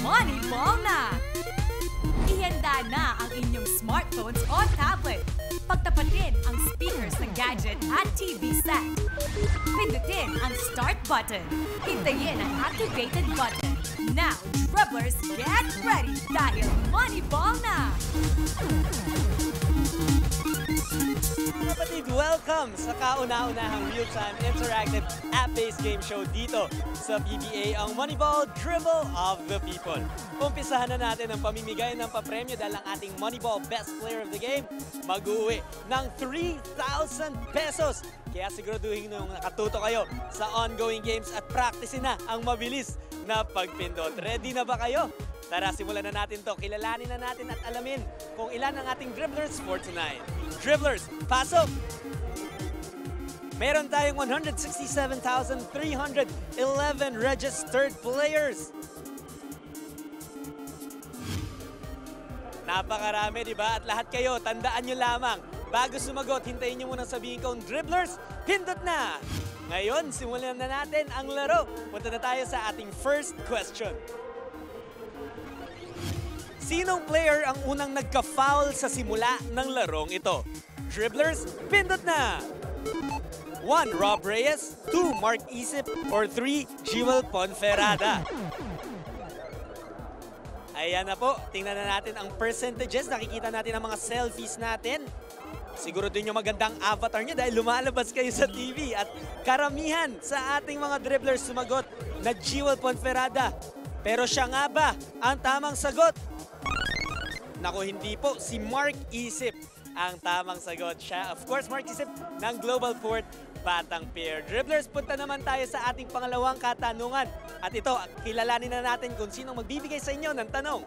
Moneyball na! Ihanda na ang inyong smartphones o tablet. Pagtapatin ang speakers ng gadget at TV set. Pindutin ang start button. Hintayin ang activated button. Now, dribblers, get ready dahil Moneyball na! Kapatid, welcome sa kauna-unahang real-time interactive app-based game show dito sa PBA, ang Moneyball Dribble of the People. Umpisahan na natin ang pamimigay ng papremyo dahil ang ating Moneyball Best Player of the Game mag-uwi ng 3,000 pesos. Kaya siguraduhin nung nakatuto kayo sa ongoing games at practicein na ang mabilis na pagpindot. Ready na ba kayo? Tara, simulan na natin to. Kilalanin na natin at alamin kung ilan ang ating dribblers for tonight. Dribblers, pasok! Meron tayong 167,311 registered players. Napakarami, di ba? At lahat kayo, tandaan nyo lamang. Bago sumagot, hintayin nyo munang sabihin kong dribblers, pindot na! Ngayon, simulan na natin ang laro. Punta na tayo sa ating first question. Sinong player ang unang nagka-foul sa simula ng larong ito? Dribblers, pindot na! 1. Rob Reyes, 2. Mark Isip, or 3. Jewel Ponferrada. Ayan na po, tingnan na natin ang percentages. Nakikita natin ang mga selfies natin. Siguro din yung magandang avatar nyo dahil lumalabas kayo sa TV. At karamihan sa ating mga dribblers sumagot na Jewel Ponferrada. Pero siya nga ba ang tamang sagot? Naku, hindi po. Si Mark Isip ang tamang sagot. Siya, of course, Mark Isip ng Global Port Batang Pier. Dribblers, punta naman tayo sa ating pangalawang katanungan. At ito, kilalanin na natin kung sinong magbibigay sa inyo ng tanong.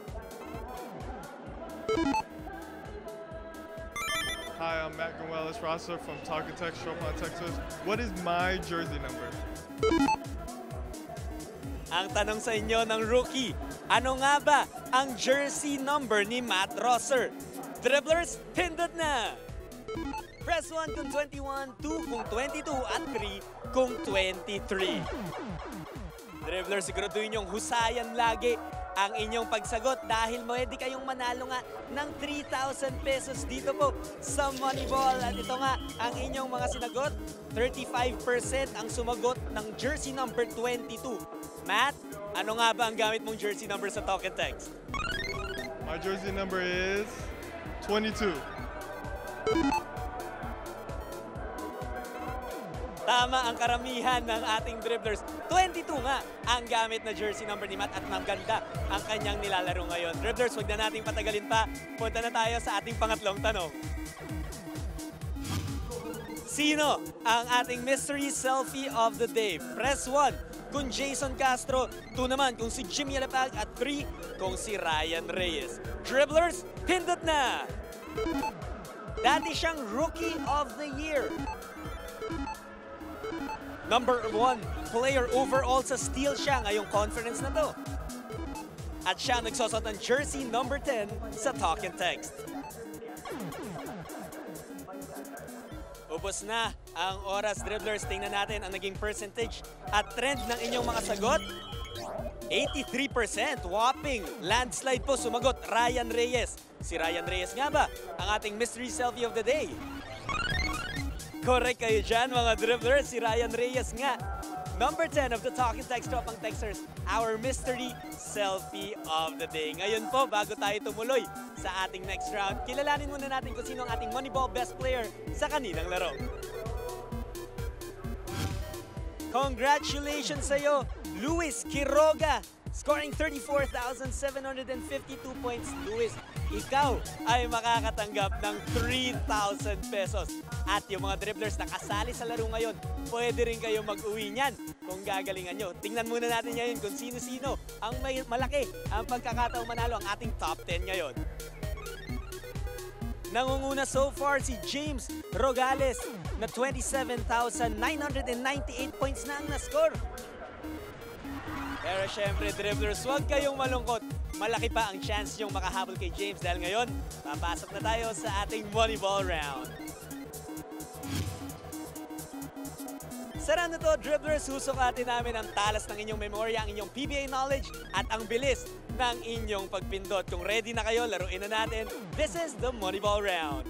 Hi, I'm Matt Gonzalez-Rosser from Talking Tech, Chopin, Texas. What is my jersey number? Ang tanong sa inyo ng rookie, ano nga ba ang jersey number ni Matt Rosser? Dribblers, pindot na! Press 1 kung 21, 2 kung 22, at 3 kung 23. Dribblers, siguraduhin yung husayan lagi ang inyong pagsagot dahil pwede kayong manalo nga ng 3,000 pesos dito po sa Moneyball. At ito nga ang inyong mga sinagot. 35% ang sumagot ng jersey number 22. Matt, ano nga ba ang gamit mong jersey number sa Talk and Text? My jersey number is 22. Tama ang karamihan ng ating dribblers. 22 nga ang gamit na jersey number ni Matt at maganda ang kanyang nilalaro ngayon. Dribblers, huwag na nating patagalin pa. Punta na tayo sa ating pangatlong tanong. Sino ang ating mystery selfie of the day? Press 1 kung Jason Castro, 2 naman kung si Jimmy Alapag, at 3 kung si Ryan Reyes. Dribblers, pindot na! Dati siyang Rookie of the Year. Number 1 player overall sa steal siya ngayong conference na to. At siya nagsosot ng jersey number 10 sa Talk and Text. Ubos na ang oras, dribblers. Tingnan natin ang naging percentage at trend ng inyong mga sagot. 83%, whopping landslide po sumagot Ryan Reyes. Si Ryan Reyes nga ba ang ating mystery selfie of the day? Correct kayo dyan, mga dribblers. Si Ryan Reyes nga. Number 10 of the Talk and Text Tropang Texters, our mystery selfie of the day. Ngayon po, bago tayo tumuloy sa ating next round, kilalanin muna natin kung sino ang ating Moneyball Best Player sa kaninang laro. Congratulations sa iyo, Luis Quiroga, scoring 34,752 points. Luis, ikaw ay makakatanggap ng 3,000 pesos. At yung mga dribblers na kasali sa laro ngayon, pwede rin kayo mag-uwi niyan kung gagalingan nyo. Tingnan muna natin ngayon kung sino-sino ang may malaki ang pagkakataong manalo ang ating top 10 ngayon. Nangunguna so far si James Rogales na 27,998 points na ang na-score. Pero syempre, dribblers, huwag kayong malungkot. Malaki pa ang chance nyong makahabol kay James dahil ngayon, papasok na tayo sa ating Moneyball round. Sa round na to, dribblers, susukatin namin ang talas ng inyong memorya, ang inyong PBA knowledge, at ang bilis ng inyong pagpindot. Kung ready na kayo, laruin na natin. This is the Moneyball round.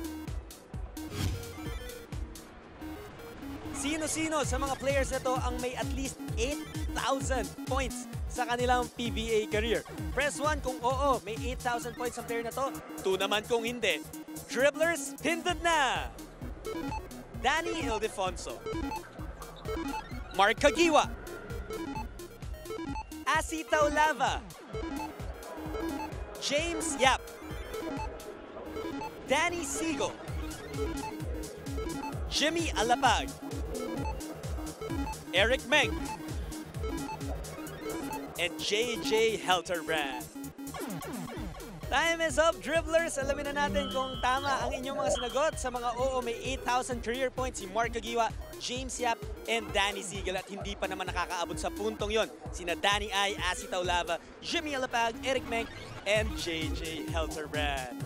Sino-sino sa mga players na to ang may at least 8,000 points sa kanilang PBA career? Press 1 kung oo, may 8,000 points ang player na to. 2 naman kung hindi. Dribblers, pindot na! Danny Ildefonso, Mark Kagiwa, Asi Taulava, James Yap, Danny Siegel, Jimmy Alapag, Eric Meng, and JJ Helterbrand. Time is up, dribblers! Alamin na natin kung tama ang inyong mga sinagot. Sa mga oo, may 8,000 career points si Mark Kagiwa, James Yap, and Danny Siegel. At hindi pa naman nakakaabot sa puntong yon sina Danny Ai, Asi Taulava, Jimmy Alapag, Eric Meng, and JJ Helterbrand.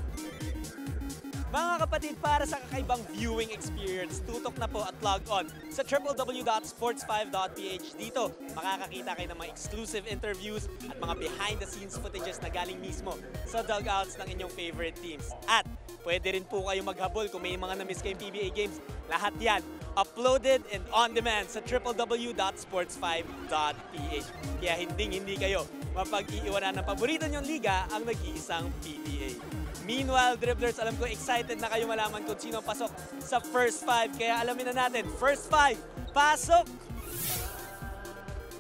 Mga kapatid, para sa kakaibang viewing experience, tutok na po at log on sa www.sports5.ph. Dito, makakakita kayo ng mga exclusive interviews at mga behind-the-scenes footages na galing mismo sa dugouts ng inyong favorite teams. At pwede rin po kayo maghabol kung may mga na-miss kayong PBA games. Lahat yan, uploaded and on-demand sa www.sports5.ph. Kaya hindi kayo mapag-iiwanan ng paborito nyong liga ang nag-iisang PBA. Meanwhile, dribblers, alam ko excited na kayo malaman kung sino pasok sa first 5. Kaya alamin na natin, first 5, pasok!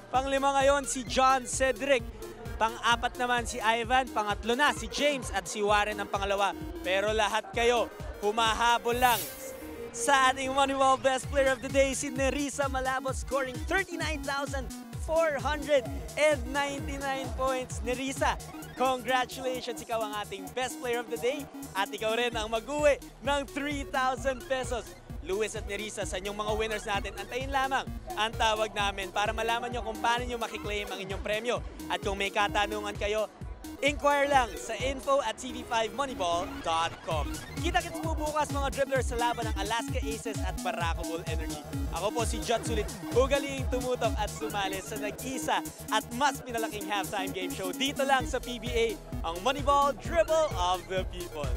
Panglima ngayon si John Cedric. Pang-apat naman si Ivan. Pangatlo na si James at si Warren ang pangalawa. Pero lahat kayo, humahabol lang sa ating Moneyball Best Player of the Day, si Nerissa Malabos, scoring 39,499 points. Nerissa, congratulations! Ikaw ang ating Best Player of the Day at ikaw rin ang mag-uwi ng 3,000 pesos. Luis at Nerissa, sa inyong mga winners natin, antayin lamang ang tawag namin para malaman nyo kung paano nyo makiklaim ang inyong premyo. At kung may katanungan kayo, inquire lang sa info@tv5moneyball.com. Kita-kits po bukas mga dribblers sa laban ng Alaska Aces at Barako Bull Energy. Ako po si Jot Sulit, ugaliing tumutok at sumali sa nag-isa at mas pinalaking halftime game show dito lang sa PBA, ang Moneyball Dribble of the People.